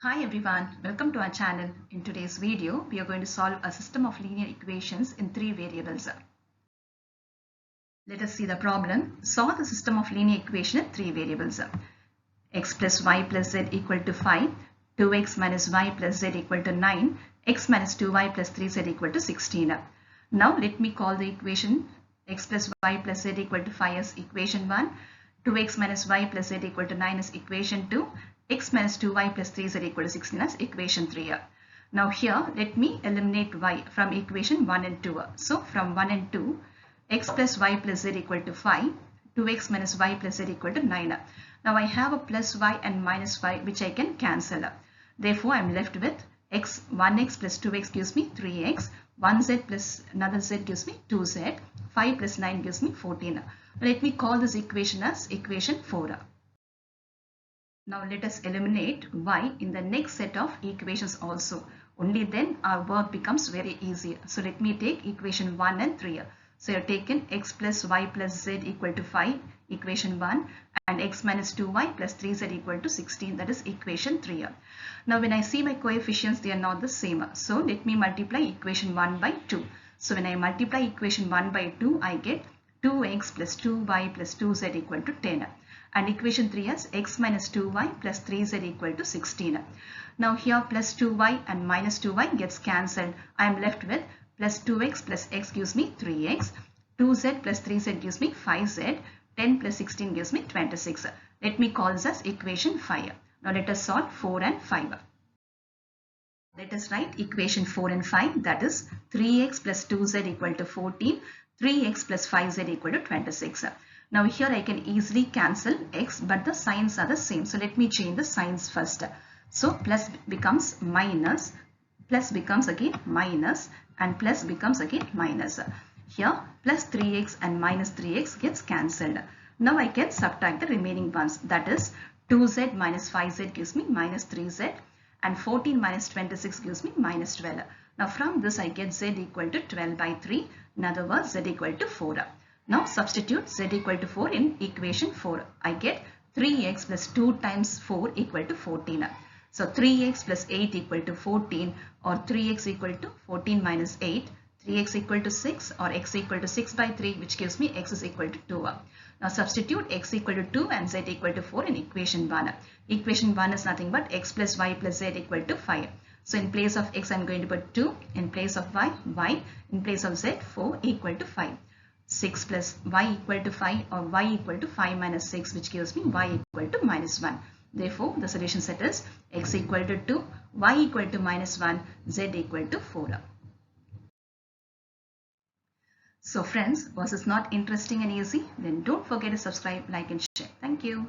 Hi everyone, welcome to our channel. In today's video, we are going to solve a system of linear equations in three variables. Let us see the problem. Solve the system of linear equation in three variables. X plus y plus z equal to 5, 2x minus y plus z equal to 9, x minus 2y plus 3z equal to 16. Now let me call the equation x plus y plus z equal to 5 as equation 1, 2x minus y plus z equal to 9 as equation 2, x minus 2y plus 3z equal to 16 as equation 3. Now here let me eliminate y from equation 1 and 2. So from 1 and 2, x plus y plus z equal to 5, 2x minus y plus z equal to 9. Now I have a plus y and minus y which I can cancel. Therefore I am left with 1x plus 2x gives me 3x, 1z plus another z gives me 2z, 5 plus 9 gives me 14. Let me call this equation as equation 4. Now let us eliminate y in the next set of equations also. Only then our work becomes very easy. So let me take equation 1 and 3. So you have taken x plus y plus z equal to 5, equation 1, and x minus 2y plus 3z equal to 16, that is equation 3. Now when I see my coefficients, they are not the same. So let me multiply equation 1 by 2. So when I multiply equation 1 by 2, I get 2x plus 2y plus 2z equal to 10. And equation 3 has x minus 2y plus 3z equal to 16. Now here plus 2y and minus 2y gets cancelled. I am left with plus 2x plus x gives me 3x, 2z plus 3z gives me 5z, 10 plus 16 gives me 26. Let me call this as equation 5. Now let us solve 4 and 5. Let us write equation 4 and 5, that is 3x plus 2z equal to 14, 3x plus 5z equal to 26. Now here I can easily cancel x, but the signs are the same. So let me change the signs first. So plus becomes minus, plus becomes again minus, and plus becomes again minus. Here plus 3x and minus 3x gets cancelled. Now I can subtract the remaining ones, that is 2z minus 5z gives me minus 3z, and 14 minus 26 gives me minus 12. Now from this I get z equal to 12 by 3. In other words, z equal to 4. Now substitute z equal to 4 in equation 4. I get 3x plus 2 times 4 equal to 14. So 3x plus 8 equal to 14, or 3x equal to 14 minus 8, 3x equal to 6, or x equal to 6 by 3, which gives me x is equal to 2. Now substitute x equal to 2 and z equal to 4 in equation 1. Equation 1 is nothing but x plus y plus z equal to 5. So in place of x I am going to put 2, in place of y, in place of z 4 equal to 5. 6 plus y equal to 5, or y equal to 5 minus 6, which gives me y equal to minus 1. Therefore, the solution set is x equal to 2, y equal to minus 1, z equal to 4. So friends, was this not interesting and easy? Then don't forget to subscribe, like and share. Thank you.